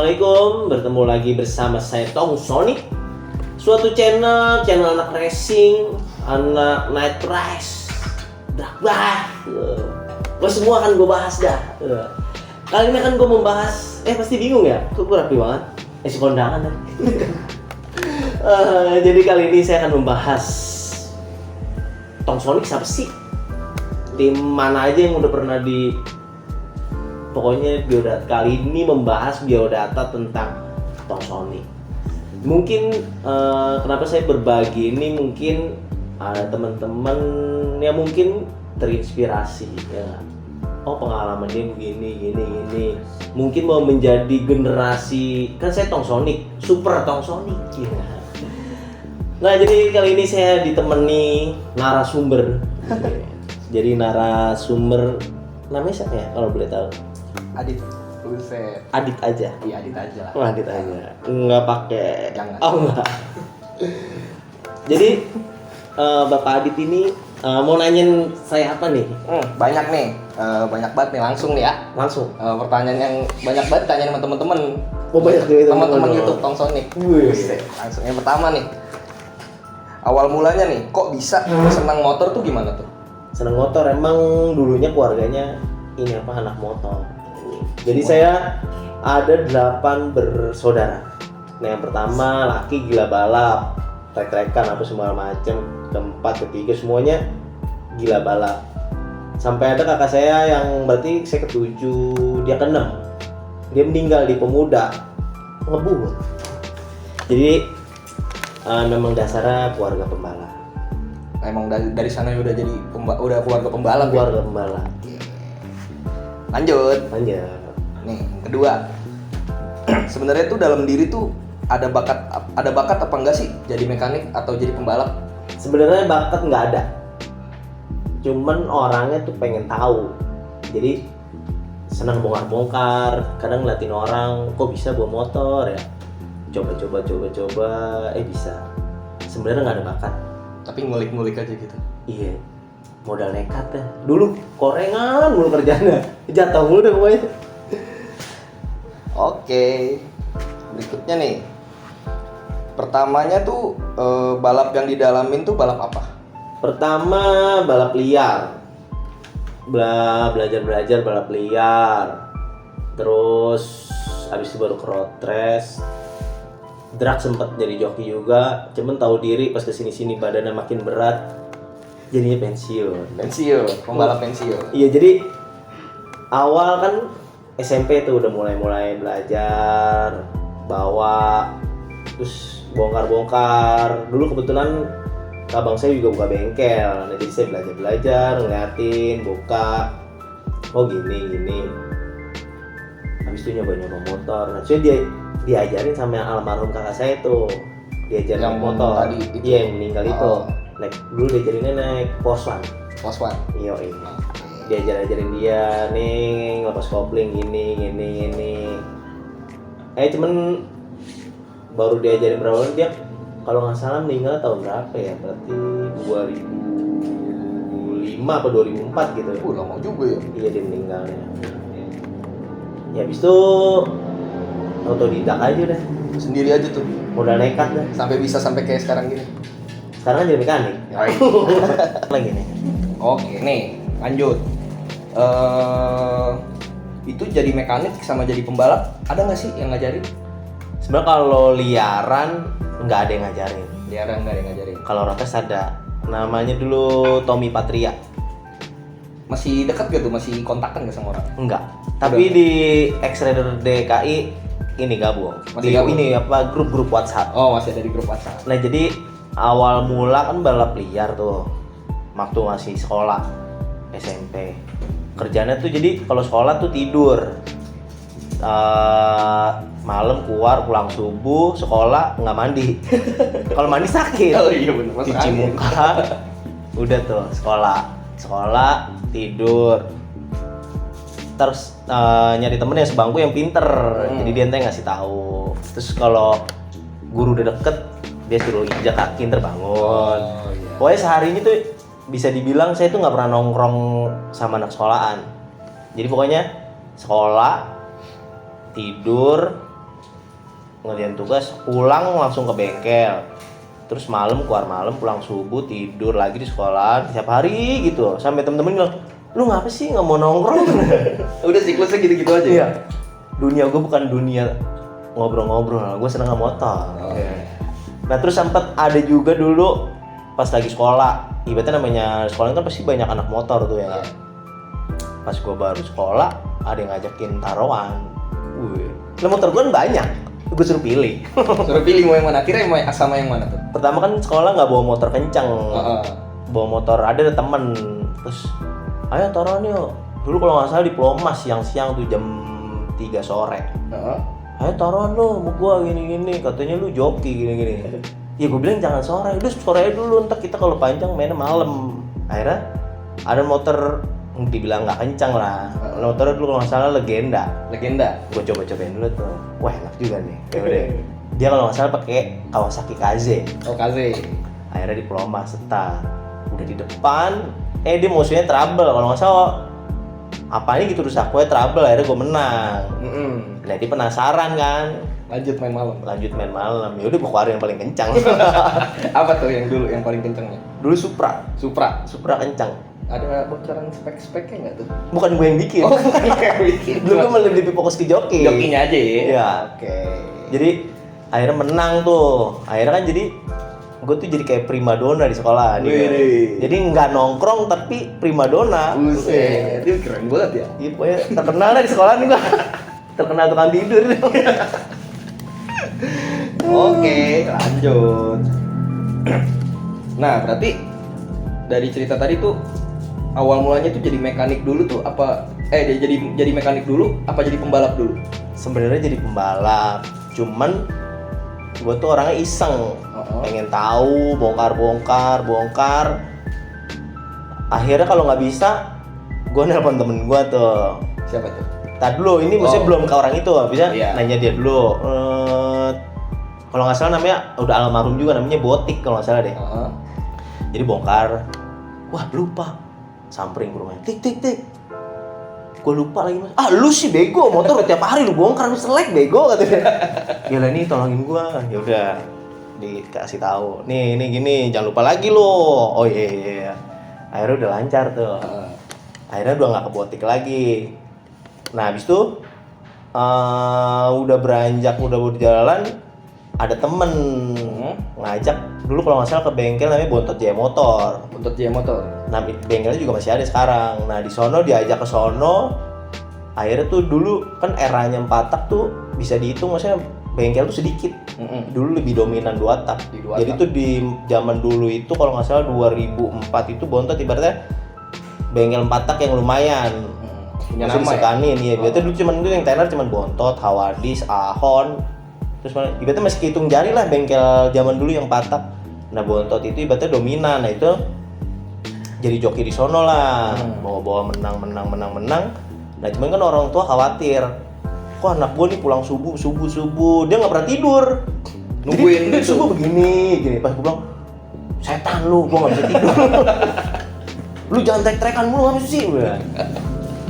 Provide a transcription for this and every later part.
Assalamualaikum, bertemu lagi bersama saya Tong Sonic. Suatu channel anak racing, anak night race, drag. Gue semua akan gue bahas dah. Kali ini akan gue membahas, pasti bingung ya, kok gue rapi banget. Si kondangan dah. Jadi kali ini saya akan membahas Tong Sonic siapa sih? Tim mana aja yang udah pernah pokoknya biodata kali ini membahas biodata tentang Tong Sonic. Mungkin kenapa saya berbagi ini, mungkin ada teman-teman yang mungkin terinspirasi ya. Oh, pengalaman dia begini. Mungkin mau menjadi generasi, kan saya Tong Sonic, super Tong Sonic ya. Nah, jadi kali ini saya ditemani narasumber. Jadi narasumber namanya siapa ya kalau boleh tahu? Adit, Buset. Adit aja. Iya, Adit aja lah. Oh, Adit aja. Enggak pakai. Jangan. Oh, enggak. Jadi Bapak Adit ini mau nanyain saya apa nih? Banyak nih, banyak banget nih langsung nih ya. Langsung. Pertanyaan yang banyak banget tanyain sama teman-teman. Oh, banyak juga Teman-teman YouTube Tong Sonic. Buset. Langsung yang pertama nih. Awal mulanya nih, kok bisa senang motor tuh gimana tuh? Senang motor, emang dulunya keluarganya ini anak motor. Jadi saya ada 8 bersaudara. Nah, yang pertama laki gila balap, trek-trekan apa segala macem. Keempat, ketiga semuanya gila balap. Sampai ada kakak saya yang berarti saya ketujuh, dia keenam. Dia meninggal di Pemuda, ngebut. Jadi memang dasarnya keluarga pembalap. Emang dari sana udah jadi udah keluarga pembalap. Keluarga pembalap. Lanjut. Nih, yang kedua. Sebenarnya tuh dalam diri tuh ada bakat apa enggak sih jadi mekanik atau jadi pembalap? Sebenarnya bakat nggak ada. Cuman orangnya tuh pengen tahu. Jadi senang bongkar-bongkar, kadang ngeliatin orang kok bisa bawa motor ya. Coba bisa. Sebenarnya nggak ada bakat. Tapi ngulik-ngulik aja gitu. Iya. Modal nekat ya. Dulu korengan mulu kerjanya. Jatuh mulu deh pokoknya. Oke, berikutnya nih. Pertamanya tuh balap yang didalamin tuh balap apa? Pertama balap liar. Belajar balap liar. Terus abis itu baru ke road race. Drag sempet jadi joki juga. Cuman tahu diri pas kesini badannya makin berat. Jadinya pensiun, pembalap pensiun. Iya, jadi awal kan SMP tuh udah mulai belajar bawa, terus bongkar. Dulu kebetulan abang saya juga buka bengkel, jadi saya belajar ngeliatin, buka. Oh gini. Habis itu nyoba motor. Nah, so dia diajarin sama yang almarhum kakak saya tuh, diajarin yang motor. Tadi itu. Iya, yang meninggal itu. Dulu diajarinnya naik Poswan. Iya. Diajarin dia nih ngelepas kopling gini. Cuman baru diajarin berapa bulan dia, kalau nggak salah meninggal tahun berapa ya? Berarti 2005 atau 2004 gitu. Lama juga ya. Iya, dia meninggalnya. Ya habis itu otodidak aja udah. Sendiri aja tuh. Modal nekat dah. Sampai kayak sekarang gini. Sekarang kan jadi mekanik. Lagi nih. Oke, nih lanjut. Itu jadi mekanik sama jadi pembalap ada nggak sih yang ngajarin? Sebenarnya kalau liaran nggak ada yang ngajarin. Liaran nggak ada yang ngajarin. Kalau rotes ada. Namanya dulu Tommy Patria. Masih dekat gak tuh? Masih kontakkan gak sama orang? Enggak. Tapi di X-Rider DKI ini gabung. Ini grup WhatsApp. Oh, masih ada di grup WhatsApp. Nah, jadi awal mula kan balap liar tuh. Waktu masih sekolah SMP. Kerjanya tuh jadi kalau sekolah tuh tidur. Malam pulang subuh, sekolah nggak mandi. Kalau mandi sakit. Oh iya benar. Cuci muka. Udah tuh sekolah tidur. Terus nyari temen yang sebangku yang pinter. Jadi dia ngasih tahu. Terus kalau guru udah deket, dia suruh injak kaki terbangun. Pokoknya sehari ini tuh bisa dibilang saya tuh nggak pernah nongkrong sama anak sekolahan. Jadi pokoknya sekolah, tidur, ngerjain tugas, pulang langsung ke bengkel. Terus malam keluar malam, pulang subuh, tidur lagi di sekolah tiap hari gitu. Sampai temen-temen bilang, "Lu ngapa sih nggak mau nongkrong?" Udah siklusnya gitu-gitu aja. Iya. Dunia gue bukan dunia ngobrol-ngobrol, gue seneng motor. Nah terus sempet ada juga dulu pas lagi sekolah, ibaratnya namanya sekolah kan pasti banyak anak motor tuh ya. Pas gue baru sekolah, ada yang ngajakin taruhan. Nah motor gue kan banyak, gue suruh pilih. Suruh pilih mau yang mana? Kira mau sama yang mana tuh? Pertama kan sekolah nggak bawa motor kencang, bawa motor ada temen. Terus, ayo taruhan yuk. Dulu kalau nggak salah diplomas siang-siang tuh jam 3 sore. Ayo taruhan lo, mau gua gini-gini, katanya lu joki gini-gini. Ya gue bilang jangan sore, udah sore aja dulu, ntar kita kalau panjang mainnya malam. Akhirnya ada motor dibilang nggak kencang lah. Motornya dulu kalau nggak salah legenda. Gue coba-cobain dulu tuh, wah enak juga nih. Ya udah, dia kalau nggak salah pakai Kawasaki KZ. Akhirnya diplomas setar, udah di depan, dia musuhnya trouble kalau nggak salah. Apanya gitu rusak gue trouble, akhirnya gue menang. Nah dia penasaran kan, Lanjut main malam. ya udah gue keluarin yang paling kencang. Apa tuh yang dulu yang paling kencangnya? Dulu Supra kencang. Ada bocoran spek-speknya nggak tuh? Bukan gue yang bikin. Oh, bukan yang bikin. Dulu gue malah lebih fokus ke joki. Jokinya aja ya? Iya. Oke. Jadi akhirnya menang tuh. Akhirnya kan jadi gue tuh jadi kayak primadona di sekolah. Jadi nggak nongkrong tapi primadona. Buset, itu keren banget ya. Iya, pokoknya terkenal lah di sekolah nih gue. Terkenal tukang tidur. Oke, lanjut. Nah, berarti dari cerita tadi tuh awal mulanya tuh jadi mekanik dulu tuh apa? Jadi mekanik dulu apa jadi pembalap dulu? Sebenarnya jadi pembalap. Cuman gue tuh orangnya iseng, pengen tahu, bongkar. Akhirnya kalau nggak bisa, gue nelpon temen gue tuh. Siapa tuh? Tadi dulu, ini maksudnya belum ke orang itu, bisa nanya dia dulu. Kalau nggak salah namanya udah almarhum juga, namanya Botik kalau nggak salah deh. Jadi bongkar, wah lupa, samperin ke rumahnya, tik. Gue lupa lagi mas. Lu sih bego, motor tiap hari lu bongkar, lu selek bego katanya. Gila nih tolongin gue, ya udah dikasih tahu. Nih gini, jangan lupa lagi lo. Oh iya. Akhirnya udah lancar tuh. Akhirnya udah nggak ke Botik lagi. Nah habis itu udah beranjak, udah berjalan, ada temen ngajak dulu kalau nggak salah ke bengkel namanya Bontot Jaya Motor. Nah bengkelnya juga masih ada sekarang. Nah di sono diajak ke sono. Akhirnya tuh dulu kan eranya 4 tak tuh bisa dihitung, maksudnya bengkel tuh sedikit. Dulu lebih dominan 2 tak. Jadi tuh di zaman dulu itu kalau nggak salah 2004 itu Bontot ibaratnya bengkel 4 tak yang lumayan. Masih disekanin ya. Biasanya dulu cuman itu yang tenar cuman Bontot, Hawadis, Ahon. Terus ibaratnya masih hitung jari lah bengkel zaman dulu yang 4 tak. Nah Bontot itu ibaratnya dominan. Nah itu jadi joki di sono lah. Bawa menang. Nah cuman kan orang tua khawatir. Kok anak gua nih pulang subuh dia nggak pernah tidur. Nungguin dia subuh begini. Pas gua bilang, setan lu, gua nggak bisa tidur. Lu jangan trek-trekan mulu apa sih?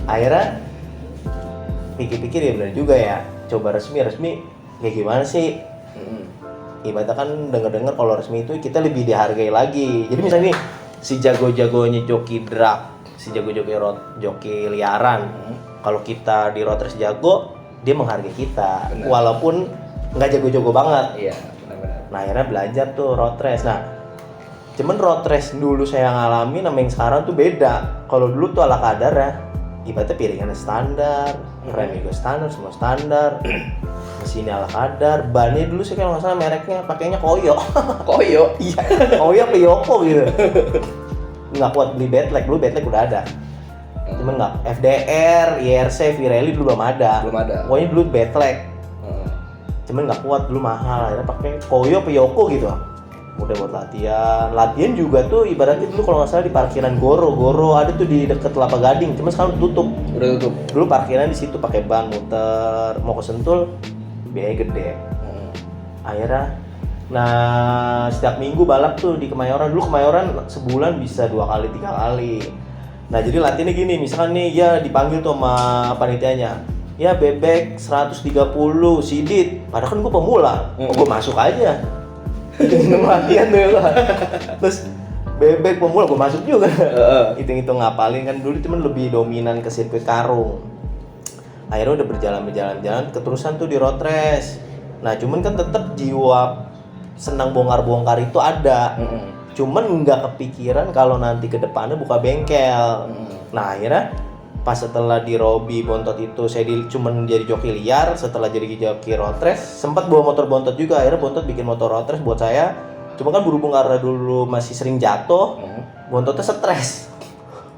Akhirnya pikir-pikir ya benar juga ya. Coba resmi kayak gimana sih? Ibaratnya kan denger kalau resmi itu kita lebih dihargai lagi. Jadi misalnya nih si jago-jagonya joki drag, si joki liaran. Kalau kita di road race jago, dia menghargai kita. Bener. Walaupun nggak jago-jago banget. Iya, benar. Nah akhirnya belajar tuh road race. Nah cuman road race dulu saya ngalamin sama yang sekarang tuh beda. Kalau dulu tuh ala kadar ya. Ibaratnya piringannya standar, rem juga standar, semua standar. Mesinnya ala kadar, bannya dulu sih kalau nggak salah mereknya pakainya Koyo. Iya, Koyo apa Yoko gitu. Nggak kuat beli Betlek, dulu Betlek udah ada. Cuman nggak, FDR, IRC, Pirelli dulu belum ada. Pokoknya dulu Betlek. Cuman nggak kuat, dulu mahal, akhirnya pakai Koyo apa Yoko gitu. Udah buat latihan juga tuh ibaratnya dulu kalau nggak salah di parkiran Goro ada tuh di deket Kelapa Gading, cuma sekarang udah tutup. Dulu parkiran di situ pakai ban muter, mau ke Sentul biaya gede. Akhirnya, nah setiap minggu balap tuh di Kemayoran. Dulu Kemayoran sebulan bisa 2 kali 3 kali. Nah jadi latihannya gini, misalkan nih ya dipanggil tuh sama panitianya, ya bebek 130 sidit, padahal kan gue pemula, gue masuk aja. Hitung latihan tuh kan. Terus bebek pemula gue masuk juga. Hitung-hitung ngapalin kan dulu cuman lebih dominan ke sirkuit karung. Akhirnya udah berjalan, keterusan tuh di road race. Nah cuman kan tetap jiwa senang bongkar-bongkar itu ada. Cuman nggak kepikiran kalau nanti ke depannya buka bengkel. Nah akhirnya pas setelah di Robi Bontot itu saya cuman jadi joki liar. Setelah jadi joki road race sempat bawa motor Bontot juga. Akhirnya Bontot bikin motor road race buat saya. Cuma kan berhubung karena dulu masih sering jatuh, Bontotnya stres.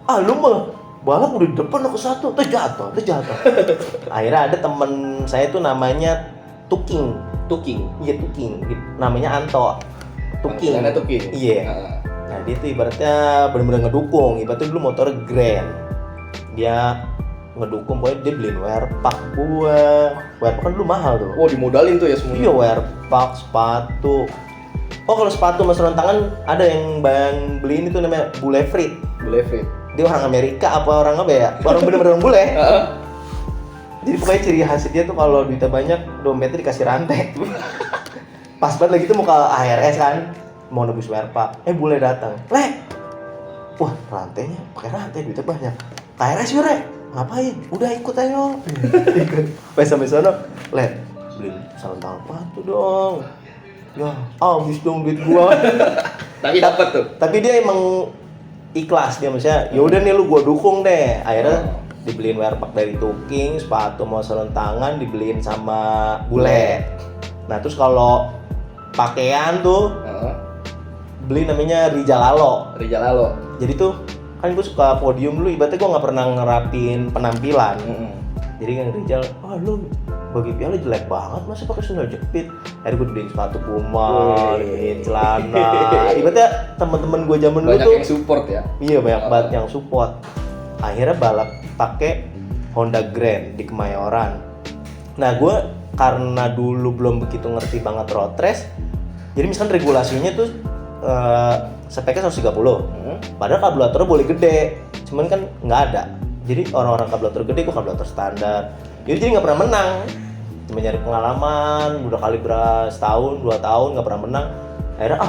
Ah lu mah balap udah di depan aku satu, tuh jatuh. Akhirnya ada temen saya tuh namanya Tuking. Iya Tuking. Namanya Anto. Tuking. Iya. Nah dia tuh ibaratnya bener-bener ngedukung. Ibaratnya dulu motor Grand. Dia ngedukung, pokoknya dia beliin wear pack gua. Wear pack kan dulu mahal tuh. Oh dimodalin tuh ya semuanya. Iya wear pack, sepatu. Oh kalau sepatu mas tangan ada yang bang beliin itu namanya Bule Frit. Dia orang Amerika apa orang apa ya? Orang bener-bener orang bule. Jadi pokoknya ciri khas dia tuh kalau duitnya banyak, dompetnya dikasih rantai. Pas banget lagi tuh mau ke ARS kan, mau nebus merpak. Bule datang. Le, wah rantainya, pakai rantai duitnya banyak. Ke ARS yuk Re, ngapain? Udah ikut ayo. Ikut. Pas sampai sana, Le, beli sarung tangan sepatu dong. Ya, habis dong duit gua. Tapi dapat tuh. Tapi dia emang ikhlas dia maksudnya. Ya udah nih lu gua dukung deh. Akhirnya dibeliin wear pack dari Tuking, sepatu mau sarung tangan dibeliin sama Bule. Nah, terus kalau pakaian tuh beli namanya Rijalalo. Jadi tuh kan gue suka podium dulu, ibaratnya gue nggak pernah ngerapin penampilan. Jadi kan Rijal, lu bagi piala jelek banget, masa pakai sandal jepit. Akhirnya gue dibeliin sepatu Puma, dibeliin celana. Ibaratnya teman-teman gue zaman dulu banyak tuh yang support ya. Iya banyak banget yang support. Akhirnya balap pakai Honda Grand di Kemayoran. Nah gue karena dulu belum begitu ngerti banget road race, jadi misalkan regulasinya tuh speknya 130. Padahal karburatornya boleh gede, cuman kan nggak ada. Jadi orang-orang karburator gede, gue karburator standar. Jadi nggak pernah menang. Cuma nyari pengalaman, udah kali setahun, 2 tahun nggak pernah menang. Akhirnya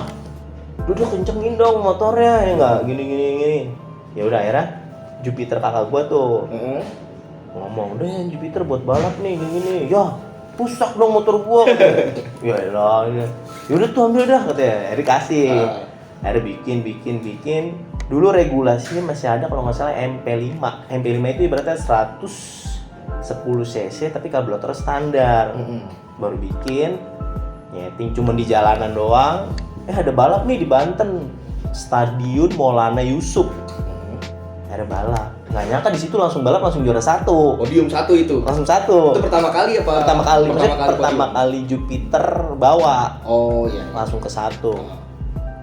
udah kencengin dong motornya ya nggak, gini. Ya udah akhirnya Jupiter kakak gue tuh ngomong, udah ya Jupiter buat balap nih gini. Ya rusak dong motor gua. Ya elah. Yaudah tuh ambil dah katanya. Akhirnya kasih. Akhirnya bikin. Dulu regulasinya masih ada kalau nggak salah MP5. MP5 itu ibaratnya 110 cc tapi karburator standar. Baru bikin. Nyeting cuma di jalanan doang. Ada balap nih di Banten. Stadion Maulana Yusuf. Ada balap. Nggak nyangka di situ langsung balap langsung juara 1. Podium 1 itu. Langsung 1. Itu pertama kali apa? Pertama kali Jupiter bawa. Oh iya. Langsung ke 1.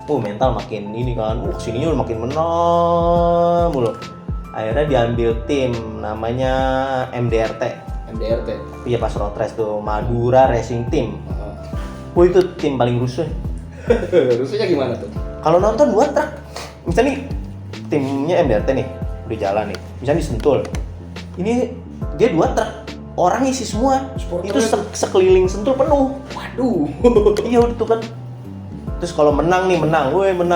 Mental makin ini kan. Sininya udah makin menang mulu. Akhirnya diambil tim namanya MDRT. Iya pas road race tuh, Madura Racing Team. Itu tim paling rusuh. Rusuhnya gimana tuh? Kalau nonton 2 truk. Misalnya nih timnya MDRT nih udah jalan nih, misalnya di Sentul, ini dia 2 truk, orang isi semua, itu sekeliling Sentul penuh. Waduh. Iya udah kan. Terus kalau menang,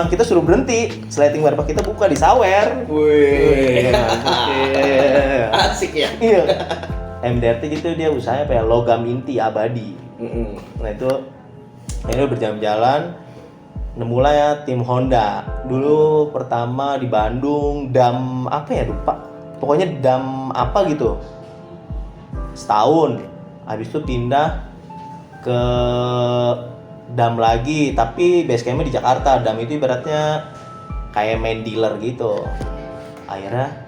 kita suruh berhenti, sliding wear pack kita buka di sawer. Wih, asik ya. Iya. MDRT gitu dia usahanya apa ya, logam inti abadi. Nah itu akhirnya berjalan-jalan. Mulai ya tim Honda. Dulu pertama di Bandung, dam apa ya lupa. Pokoknya dam apa gitu. Setahun. Habis itu pindah ke dam lagi, tapi base campnya di Jakarta. Dam itu ibaratnya kayak main dealer gitu. Akhirnya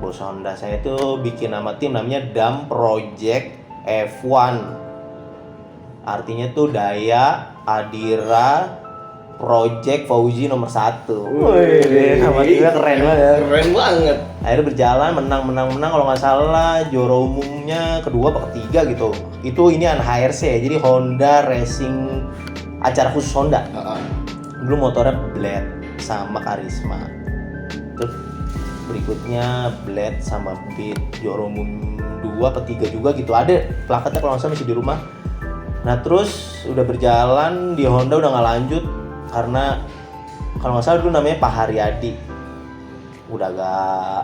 bos Honda saya tuh bikin nama tim namanya Dam Project F1. Artinya tuh Daya Adira Project Fauzi nomor 1. Wih, nama timnya keren banget ya. Keren banget. Akhirnya berjalan, menang kalau nggak salah juara umumnya kedua apa ketiga gitu. Itu ini HRC ya, jadi Honda Racing, acara khusus Honda. Dulu motornya Blade sama Karisma. Terus berikutnya Blade sama Beat juara umum 2 2 apa 3 juga gitu, ada plakatnya kalau nggak salah masih di rumah. Nah terus udah berjalan di Honda udah nggak lanjut karena kalau nggak salah dulu namanya Pak Haryadi, udah agak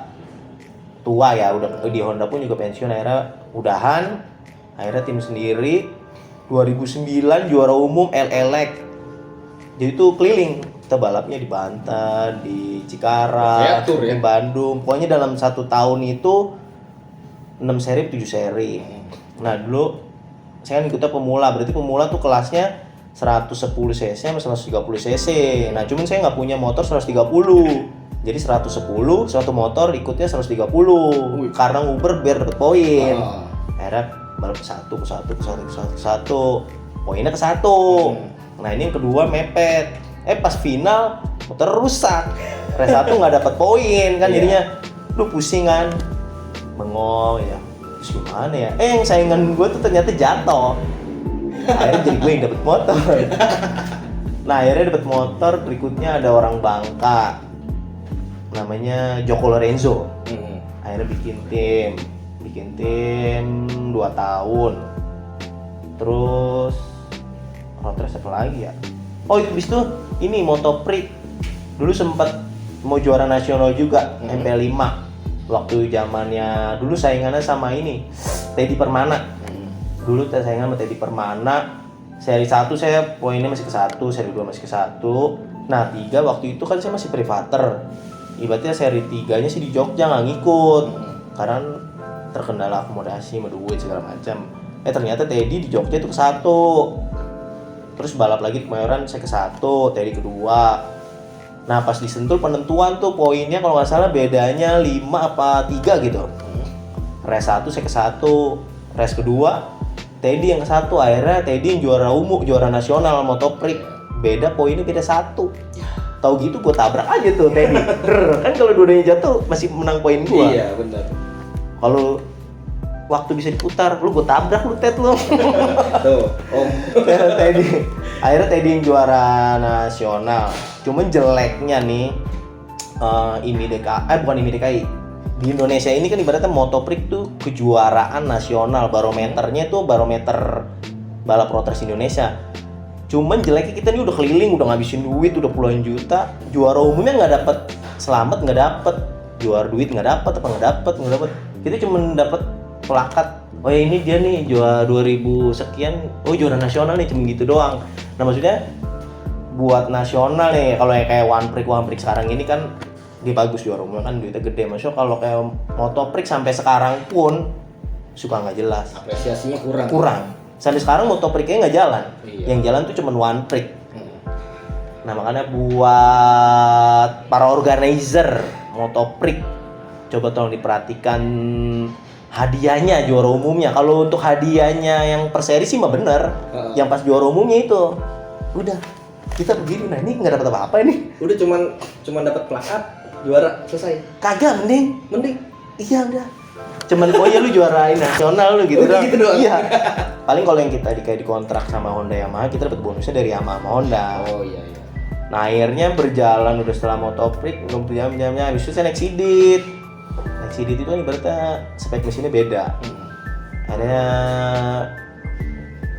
tua ya, udah di Honda pun juga pensiun, akhirnya udahan, akhirnya tim sendiri. 2009 juara umum LLX, jadi tuh keliling, kita balapnya di Banten, di Cikarang, Kayak tour ya? di Bandung, pokoknya dalam 1 tahun itu 6 seri 7 seri. Nah dulu saya kan ikutnya pemula, berarti pemula tuh kelasnya 110 cc sama 130 cc. Nah cuman saya nggak punya motor 130, jadi 110 satu motor ikutnya 130 karena nguber biar dapet poin. Akhirnya balap ke satu, poinnya ke 1. Nah ini yang kedua mepet, pas final motor rusak, race 1 nggak dapat poin kan, jadinya lu pusing kan, bengong ya, terus gimana ya, yang saingan gue tuh ternyata jatuh, akhirnya jadi gue yang dapet motor. Nah akhirnya dapet motor, berikutnya ada orang Bangka namanya Joko Lorenzo, akhirnya bikin tim 2 tahun. Terus road race apa lagi ya? Oh itu bis tuh ini Motoprix. Dulu sempat mau juara nasional juga, MP5. Waktu zamannya dulu saingannya sama ini Teddy Permana. Dulu saingan sama Teddy Permana. Seri 1 saya poinnya masih ke 1, seri 2 masih ke 1. Nah 3 waktu itu kan saya masih privater. Ibaratnya seri 3-nya sih di Jogja nggak ngikut. Karena terkendala akomodasi, duit segala macam. Ternyata Teddy di Jogja itu ke 1. Terus balap lagi di Kemayoran saya ke 1, Teddy kedua. Nah pas di Sentul penentuan tuh poinnya kalau nggak salah bedanya 5 apa 3 gitu. Race 1 saya ke 1, race kedua Teddy yang ke 1. Akhirnya Teddy yang juara umum, juara nasional Motoprix. Beda poinnya beda 1. Tahu gitu gue tabrak aja tuh Teddy. Kan kalau dua-duanya jatuh masih menang poin gue. Iya benar. Kalau waktu bisa diputar, lu gue tabrak lu Ted lu. Tuh, Om. Teddy. Akhirnya Teddy yang juara nasional. Cuman jeleknya nih IMI DKI, bukan IMI DKI. Di Indonesia ini kan ibaratnya Motoprix tuh kejuaraan nasional, barometernya tuh barometer balap road race Indonesia. Cuman jeleknya kita nih udah keliling, udah ngabisin duit, udah puluhan juta, juara umumnya nggak dapet, selamat nggak dapet, juara duit nggak dapet, nggak dapet. Kita cuman dapet plakat, oh ya ini dia nih juara 2000 sekian, oh juara nasional nih, cuma gitu doang. Nah maksudnya buat nasional nih, kalau kayak One Prix sekarang ini kan dia bagus juara umumnya kan duitnya gede. Maksudnya kalau kayak Motoprix sampai sekarang pun suka nggak jelas, Apresiasinya kurang. Sampai sekarang Motoprix-nya nggak jalan. Iya. Yang jalan tuh cuma One Prix. Nah makanya buat para organizer Motoprix, coba tolong diperhatikan hadiahnya juara umumnya. Kalau untuk hadiahnya yang per seri sih mah bener. Yang pas juara umumnya itu udah kita begini, nah ini nggak dapat apa-apa ini. Udah cuman dapat plakat, juara, selesai. Kagak, mending. Iya udah. Cuman oh ya lu juarain nasional lu gitu Udah gitu doang. Iya. Paling kalau yang kita kayak dikontrak sama Honda Yamaha, kita dapat bonusnya dari Yamaha sama Honda. Oh iya. Nah akhirnya berjalan udah setelah Motoprix, jam-jamnya habis itu saya naik Sidit. Sidit itu kan ibaratnya spek mesinnya beda. Akhirnya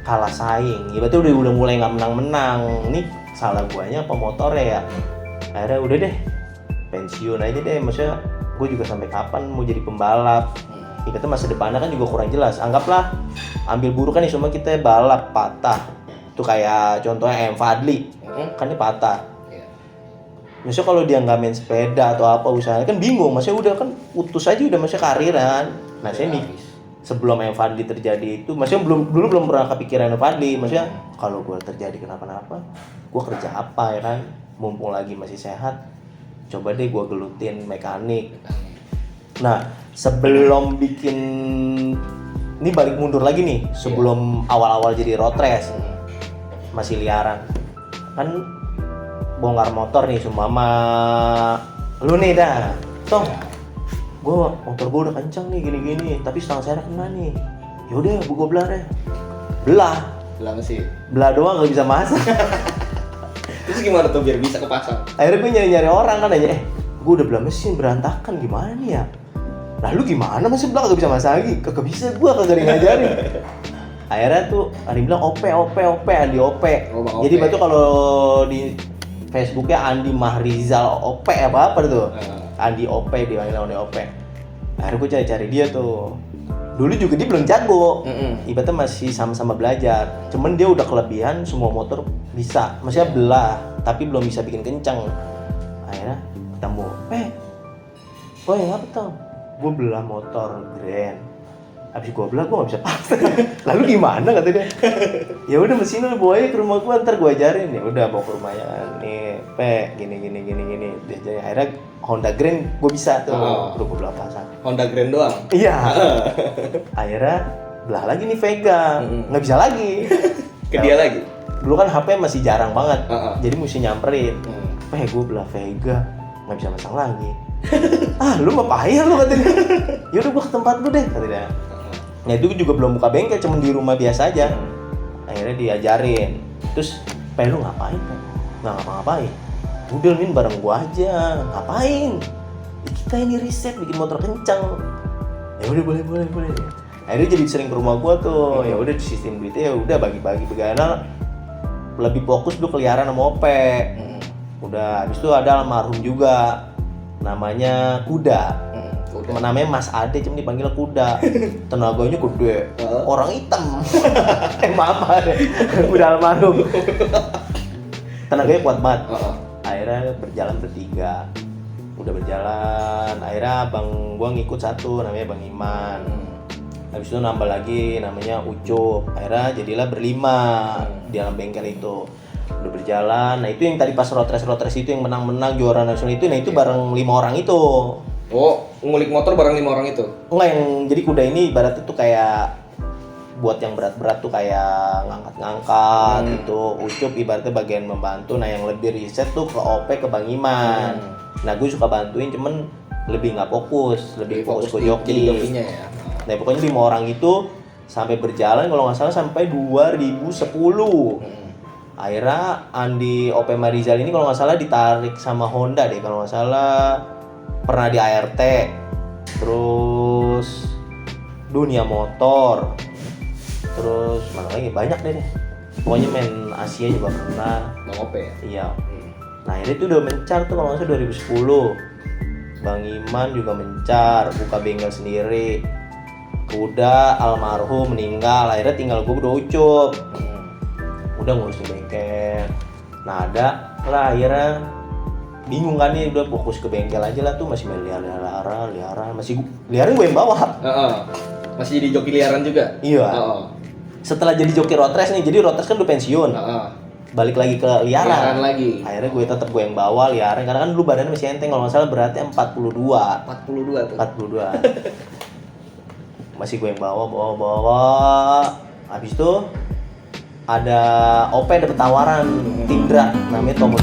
kalah saing. Ibaratnya udah mulai nggak menang-menang. Ini salah guanya apa motornya ya? Akhirnya udah deh, pensiun aja deh. Maksudnya gue juga sampai kapan mau jadi pembalap? Ibaratnya masa depannya kan juga kurang jelas. Anggaplah ambil buruk kan nih, semua kita balap patah. Itu kayak contohnya M Fadli, kan dia patah. Maksudnya kalau dia nggak main sepeda atau apa usahanya kan bingung, maksudnya udah kan putus aja udah, maksudnya kariran. Nah saya nih sebelum M Fadli terjadi itu, maksudnya belum pernah kepikiran M Fadli, maksudnya kalau gue terjadi kenapa-napa, gue kerja apa ya kan, mumpung lagi masih sehat, coba deh gue gelutin mekanik. Nah sebelum bikin, ini balik mundur lagi nih, sebelum awal-awal jadi road race, masih liaran kan. Bongkar motor nih sumama lu nih dah, Tong, motor gue udah kencang nih gini-gini, tapi setengah serep kena nih. Yaudah gue belah doang nggak bisa masak. Terus gimana tuh biar bisa kepasang? Akhirnya gue nyari orang kan aja, gue udah belah mesin berantakan, gimana nih ya? Lalu gimana masih bilang kagak bisa masak lagi? Kagak bisa gua kagak ngajarin. Akhirnya tuh ada yang bilang Andi Ope. Oh, Bang Jadi Ope. batu kalau di Facebooknya Andi Mahrizal Ope apa tuh. Andi Ope, dipanggil Andi Ope. Akhirnya gue cari dia tuh. Dulu juga dia belum jago, ibaratnya masih sama-sama belajar. Cuman dia udah kelebihan semua motor bisa, maksudnya belah, tapi belum bisa bikin kencang. Akhirnya ketemu, woi ngapa tau? Gue belah motor Grand. Abis gue belah, gue nggak bisa pasang. Lalu gimana kata dia? Ya udah mesin lu bawa aja ke rumah gue, ntar gue ajarin. Ya udah bawa ke rumahnya kan. Nih, gini. Dia ajarin. Akhirnya Honda Grand gue bisa tuh, udah gue belah pasang. Honda Grand doang. Iya. Akhirnya belah lagi nih Vega, nggak bisa lagi. Ke dia lagi. Dulu kan HP masih jarang banget, Jadi mesti nyamperin. Gue belah Vega, nggak bisa masang lagi. Lu mah payah lu katanya. Yaudah gue ke tempat lu deh katanya. Nah itu juga belum buka bengkel, cuma di rumah biasa aja. Akhirnya diajarin. Terus, lu ngapain? Nggak ngapa-ngapain. Udah Min bareng gua aja. Ngapain? Ya, kita ini riset bikin motor kencang. Ya udah boleh. Akhirnya jadi sering ke rumah gua tuh. Ya udah sistem duitnya ya udah bagi-bagi begana. Lebih fokus dulu keliaran sama Ope. Udah habis itu ada almarhum juga. Namanya Kuda. Namanya Mas Ade, cuma dipanggil Kuda. Tenaganya gede, orang hitam. Mama deh, udah almarhum. Tenaganya kuat banget. Akhirnya berjalan bertiga. Udah berjalan, akhirnya abang gua ngikut satu, namanya Bang Iman. Habis itu nambah lagi, namanya Ucup. Akhirnya jadilah berlima di dalam bengkel itu. Udah berjalan, nah itu yang tadi pas road race itu yang menang-menang juara nasional itu, nah itu bareng 5 orang itu. Oh, ngulik motor bareng 5 orang itu? Enggak, yang jadi Kuda ini ibaratnya tuh kayak buat yang berat-berat tuh kayak ngangkat-ngangkat gitu. Ucup ibaratnya bagian membantu. Nah yang lebih riset tuh ke OP, ke Bang Iman. Nah gue suka bantuin, cuman lebih nggak fokus, lebih fokus ke joki. Ya. Nah pokoknya 5 orang itu sampai berjalan kalau nggak salah sampai 2010. Akhirnya Andi OP Marizal ini kalau nggak salah ditarik sama Honda deh, kalau nggak salah pernah di ART, terus dunia motor, terus mana lagi banyak deh. Pokoknya main Asia juga pernah. Bang Ope ya? Iya. Nah ini tuh udah mencar tuh kalau nggak salah 2010. Bang Iman juga mencar, buka bengkel sendiri. Kuda almarhum meninggal, akhirnya tinggal gue berdua Ucup. Udah ngurusin bengkel. Nah ada lah akhirnya bingung kan nih, udah fokus ke bengkel aja lah tuh, masih main liaran, masih liaran gue yang bawa. Masih jadi joki liaran juga? Iya. Setelah jadi joki road race nih, jadi road race kan udah pensiun. Balik lagi ke liaran lagi. Akhirnya gue tetap gue yang bawa liaran, karena kan dulu badannya masih enteng, kalau nggak salah beratnya 42 tuh. 42. Masih gue yang bawa. Habis itu ada OP dapet tawaran Tindra namanya Tomo.